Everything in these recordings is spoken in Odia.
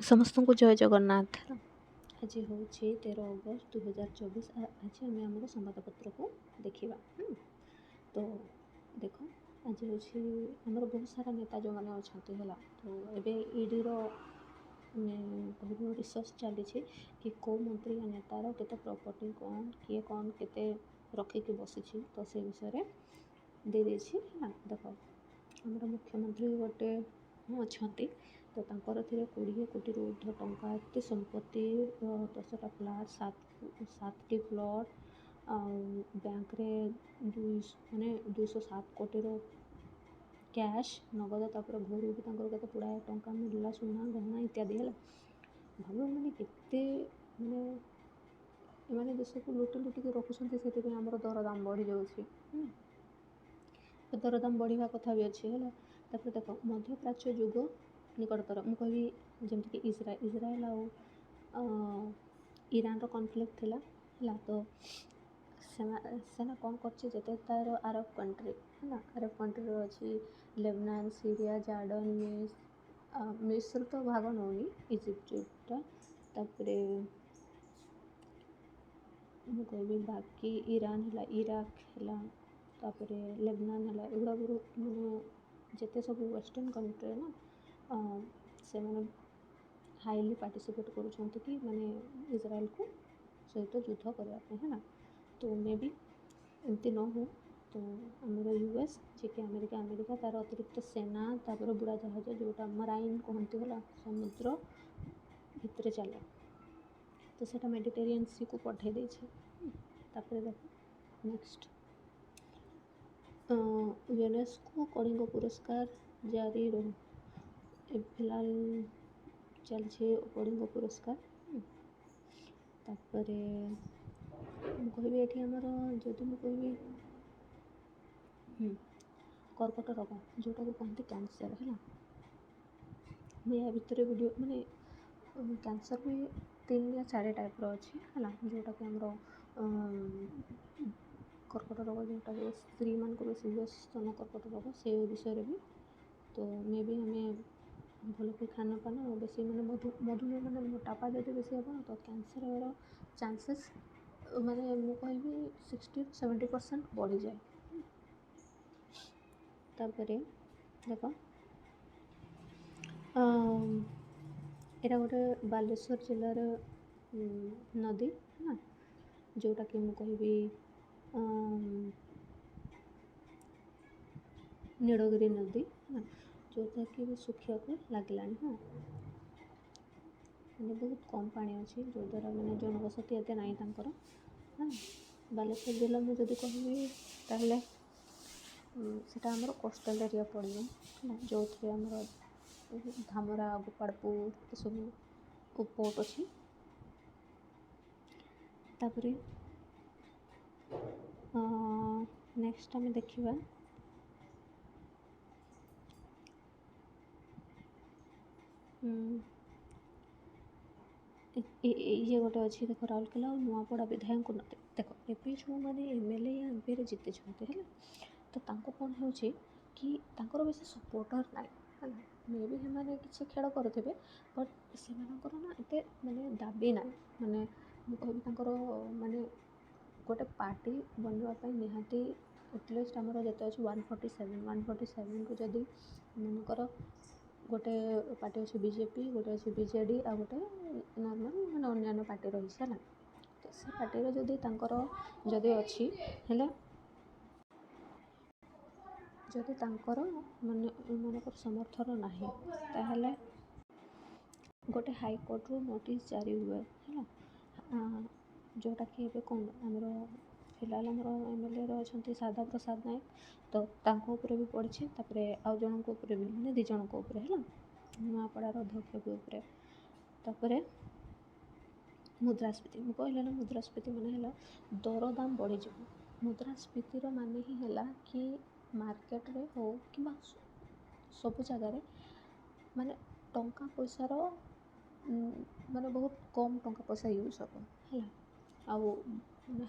ସମସ୍ତଙ୍କୁ ଜୟ ଜଗନ୍ନାଥ। ଆଜି ହେଉଛି 13 ଅଗଷ୍ଟ 2024। ଆଜି ଆମେ ଆମର ସମ୍ବାଦପତ୍ରକୁ ଦେଖିବା। ତ ଦେଖ, ଆଜି ହେଉଛି ଆମର ବହୁତ ସାରା ନେତା ଯେଉଁମାନେ ଅଛନ୍ତି ହେଲା। ତ ଏବେ ଇଡ଼ିର ରିସର୍ଚ୍ଚ ଚାଲିଛି କି କେଉଁ ମନ୍ତ୍ରୀ ୟା ନେତାର କେତେ ପ୍ରପର୍ଟି କ'ଣ, କିଏ କ'ଣ କେତେ ରଖିକି ବସିଛି, ତ ସେ ବିଷୟରେ ଦେଇଦେଇଛି ହେଲା। ଦେଖ, ଆମର ମୁଖ୍ୟମନ୍ତ୍ରୀ ଗୋଟେ ଅଛନ୍ତି, ତ ତାଙ୍କର ଥିଲେ 20 କୋଟିରୁ ଉର୍ଦ୍ଧ୍ୱ ଟଙ୍କା ଏତେ ସମ୍ପତ୍ତି, 10ଟା ଫ୍ଲାଟ୍, 7ଟି ପ୍ଲଟ୍, ଆଉ ବ୍ୟାଙ୍କରେ 207 କୋଟିର କ୍ୟାଶ୍ ନଗଦ, ତାପରେ ଘରୁ ବି ତାଙ୍କର କେତେ ଗୁଡ଼ାଏ ଟଙ୍କା ମିଳିଲା, ସୁନା ଗହଣା ଇତ୍ୟାଦି ହେଲା। ଭାବ ମାନେ କେତେ ଏମାନେ ଦେଶକୁ ଲୁଟିକି ରଖୁଛନ୍ତି, ସେଥିପାଇଁ ଆମର ଦରଦାମ ବଢ଼ିଯାଉଛି। ଦରଦାମ ବଢ଼ିବା କଥା ବି ଅଛି ହେଲା। ତାପରେ ଦେଖ, ମଧ୍ୟପ୍ରାଚ୍ୟ ଯୁଗ ନିକଟତର, ମୁଁ କହିବି ଯେମିତିକି ଇସ୍ରାଏଲ ଆଉ ଇରାନର କନଫ୍ଲିକ୍ଟ ଥିଲା ହେଲା। ତ ସେନା କ'ଣ କରୁଛି, ଯେତେ ତା'ର ଆରବ କଣ୍ଟ୍ରି ହେଲା, ଆରବ କଣ୍ଟ୍ରିର ଅଛି ଲେବନାନ, ସିରିଆ, ଜର୍ଡ଼ାନ, ମିସ୍ର ତ ଭାଗ ନେଉନି, ଇଜିପ୍ଟ ଯେଉଁଟା, ତାପରେ ମୁଁ କହିବି ବାକି ଇରାନ ହେଲା, ଇରାକ ହେଲା, ତାପରେ ଲେବନାନ ହେଲା, ଏଗୁଡ଼ାକ ଯେତେ ସବୁ ୱେଷ୍ଟର୍ଣ୍ଣ କଣ୍ଟ୍ରି ନା, ସେମାନେ ହାଇଲି ପାର୍ଟିସିପେଟ୍ କରୁଛନ୍ତି କି ଇସ୍ରାଏଲକୁ ସହିତ ଯୁଦ୍ଧ କରିବା ପାଇଁ ହେଲା। ତ ମେ ବି ଏମିତି ନ ହଉ, ତ ଆମର ୟୁଏସ୍ ଯିଏକି ଆମେରିକା ତା'ର ଅତିରିକ୍ତ ସେନା, ତାପରେ ବୁଡ଼ା ଜାହାଜ ଯେଉଁଟା ମରାଇନ୍ କୁହନ୍ତି ହେଲା, ସମୁଦ୍ର ଭିତରେ ଚାଲେ, ତ ସେଇଟା ମେଡିଟେରିଆନ୍ ସିକୁ ପଠାଇ ଦେଇଛି। ତାପରେ ଦେଖ ନେକ୍ସଟ, ୟୁନେସ୍କୋ କଳିଙ୍ଗ ପୁରସ୍କାର ଜାରି ରହୁ। ଫିଲହାଲ ଚାଲିଛି କଳିଙ୍ଗ ପୁରସ୍କାର। ତାପରେ ମୁଁ କହିବି ଏଠି ଆମର, ଯଦି ମୁଁ କହିବି କର୍କଟ ରୋଗ ଯେଉଁଟାକୁ କୁହନ୍ତି କ୍ୟାନ୍ସର ହେଲା। ମୁଁ ୟା ଭିତରେ ଭିଡ଼ିଓ କ୍ୟାନ୍ସର ବି 3 या 4 ଟାଇପ୍ର ଅଛି ହେଲା। ଯେଉଁଟାକି ଆମର କର୍କଟ ରୋଗ, ଯେଉଁଟାକି ସ୍ତ୍ରୀମାନଙ୍କୁ ବେଶୀ ହୁଏ, ସ୍ତନ କର୍କଟ ରୋଗ, ସେ ବିଷୟରେ ବି। ତ ମେ ବି ଆମେ ଭଲକି ଖାନପାନ ବେଶୀ ମଧୁମେହ ମୋଟାପା ଯଦି ବେଶୀ ହେବ, ତ କ୍ୟାନ୍ସର ହେବାର ଚାନ୍ସେସ୍ ମୁଁ କହିବି 60-70% ବଢ଼ିଯାଏ। ତାପରେ ଦେଖ, ଏଇଟା ଗୋଟେ ବାଲେଶ୍ୱର ଜିଲ୍ଲାର ନଦୀ ହେଲା, ଯେଉଁଟାକି ମୁଁ କହିବି ନୀଳଗିରି ନଦୀ ହେଲା, ଯେଉଁଟାକି ବି ଶୁଖିବାକୁ ଲାଗିଲାଣି। ବହୁତ କମ୍ ପାଣି ଅଛି, ଯେଉଁଦ୍ୱାରା ଜନବସତି ଏତେ ନାହିଁ ତାଙ୍କର ହେଲା। ବାଲେଶ୍ୱର ଜିଲ୍ଲା ମୁଁ ଯଦି କହିବି, ତାହେଲେ ସେଟା ଆମର କୋଷ୍ଟାଲ ଏରିଆ ପଡ଼ିବ ହେଲା, ଯେଉଁଥିରେ ଆମର ଧାମରା, ଗୋପାଳପୁର ଏସବୁ ପୋର୍ଟ ଅଛି। ତାପରେ ନେକ୍ସଟ ଆମେ ଦେଖିବା ଇଏ ଗୋଟେ ଅଛି, ଦେଖ, ରାଉରକେଲା ଆଉ ନୂଆପଡ଼ା ବିଧାୟକ ନଦୀ। ଦେଖ, ଏବେ ଯେଉଁମାନେ MLA ୟା MPରେ ଜିତିଛନ୍ତି ହେଲା, ତ ତାଙ୍କୁ କ'ଣ ହେଉଛି କି ତାଙ୍କର ବେଶୀ ସପୋର୍ଟର ନାହିଁ ହେଲା। ମେ ବି ସେମାନେ କିଛି ଖେଳ କରୁଥିବେ, ବଟ୍ ସେମାନଙ୍କର ନା ଏତେ ଦାବି ନାହିଁ। ମୁଁ କହିବି ତାଙ୍କର ଗୋଟେ ପାର୍ଟି ବନିବା ପାଇଁ ନିହାତି ଆଟଲିଷ୍ଟ ଆମର ଯେତେ ଅଛି 147ରୁ ଯଦି ମନେକର ଗୋଟେ ପାର୍ଟି ଅଛି BJP, ଗୋଟେ ଅଛି BJD, ଆଉ ଗୋଟେ ନର୍ମାଲ ଅନ୍ୟାନ୍ୟ ପାର୍ଟି ରହିଛି ହେଲା। ତ ସେ ପାର୍ଟିରେ ଯଦି ତାଙ୍କର ଅଛି ହେଲା, ଯଦି ତାଙ୍କର ମନେକର ସମର୍ଥନ ନାହିଁ, ତାହେଲେ ଗୋଟେ ହାଇକୋର୍ଟରୁ ନୋଟିସ୍ ଜାରି ହୁଏ ହେଲା। ଯେଉଁଟାକି ଏବେ କ'ଣ ଆମର ଫିଲହାଲ ଆମର MLAରେ ଅଛନ୍ତି ସାରଦା ପ୍ରସାଦ ନାୟକ, ତ ତାଙ୍କ ଉପରେ ବି ପଡ଼ିଛି। ତାପରେ ଆଉ ଜଣଙ୍କ ଉପରେ ବି, 2 ଜଣଙ୍କ ଉପରେ ହେଲା, ନୂଆପଡ଼ାର ଅଧ୍ୟକ୍ଷ ଉପରେ। ତାପରେ ମୁଦ୍ରାସ୍ଫୀତି, ମୁଁ କହିଲି ନା, ମୁଦ୍ରାସ୍ଫୀତି ହେଲା ଦରଦାମ ବଢ଼ିଯିବ। ମୁଦ୍ରାସ୍ଫୀତିର ମାନେ ହିଁ ହେଲା କି ମାର୍କେଟରେ ହଉ କିମ୍ବା ସବୁ ଜାଗାରେ ଟଙ୍କା ପଇସାର ବହୁତ କମ୍ ଟଙ୍କା ପଇସା ୟୁଜ୍ ହେବ ହେଲା। ଆଉ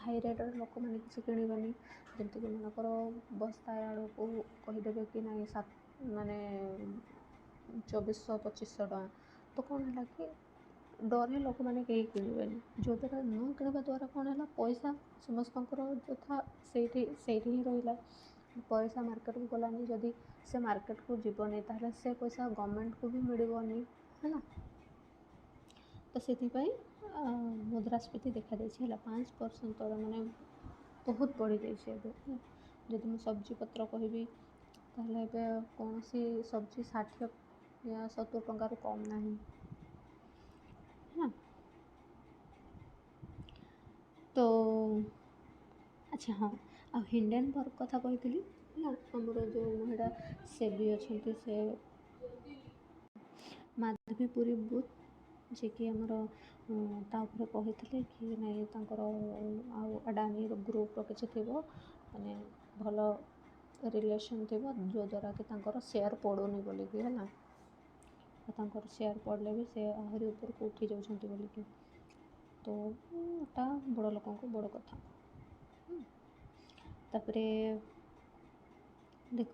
ହାଇ ରେଟ୍ର ଲୋକମାନେ କିଛି କିଣିବେନି। ଯେମିତିକି ମନେକର ବସ୍ତାଏ ଆଳୁକୁ କହିଦେବେ କି ନାଇଁ 2400-2500 ଟଙ୍କା, ତ କ'ଣ ହେଲା କି ଡରରେ ଲୋକମାନେ କେହି କିଣିବେନି, ଯଦ୍ୱାରା ନ କିଣିବା ଦ୍ୱାରା କ'ଣ ହେଲା, ପଇସା ସମସ୍ତଙ୍କର ଯଥା ସେଇଠି ହିଁ ରହିଲା। ପଇସା ମାର୍କେଟକୁ ଗଲାନି, ଯଦି ସେ ମାର୍କେଟକୁ ଯିବନି ତାହେଲେ ସେ ପଇସା ଗଭର୍ଣ୍ଣମେଣ୍ଟକୁ ବି ମିଳିବନି, ହେଲା। ତ ସେଥିପାଇଁ ମୁଦ୍ରାସ୍ଫୀତି ଦେଖାଦେଇଛି, ହେଲା। 5% ତଳେ, ମାନେ ବହୁତ ବଢ଼ିଯାଇଛି ଏବେ। ଯଦି ମୁଁ ସବଜି ପତ୍ର କହିବି ତାହେଲେ ଏବେ କୌଣସି ସବଜି 60 या 70 ଟଙ୍କାରୁ କମ୍ ନାହିଁ, ହେଲା। ତ ଆଚ୍ଛା, ହଁ, ଆଉ ହିଣ୍ଡେନବର୍ଗ କଥା କହିଥିଲି, ହେଲା। ଆମର ଯେଉଁ ମହିଳା ସେବୀ ଅଛନ୍ତି, ସେ ମାଧବୀପୁରୀ ବୁଥ୍, ଯିଏକି ଆମର ତା ଉପରେ କହିଥିଲେ କି ନାଇଁ ତାଙ୍କର ଆଉ ଆଡ଼ାନୀ ଗ୍ରୁପ୍ର କିଛି ଥିବ, ମାନେ ଭଲ ରିଲେସନ୍ ଥିବ, ଯଦ୍ୱାରା କି ତାଙ୍କର ସେୟାର ପଡ଼ୁନି ବୋଲିକି, ହେଲା। ତାଙ୍କର ସେୟାର ପଡ଼ିଲେ ବି ସେ ଆହୁରି ଉପରକୁ ଉଠି ଯାଉଛନ୍ତି ବୋଲିକି। ତ ଏଟା ବଡ଼ ଲୋକଙ୍କ ବଡ଼ କଥା। ତାପରେ ଦେଖ,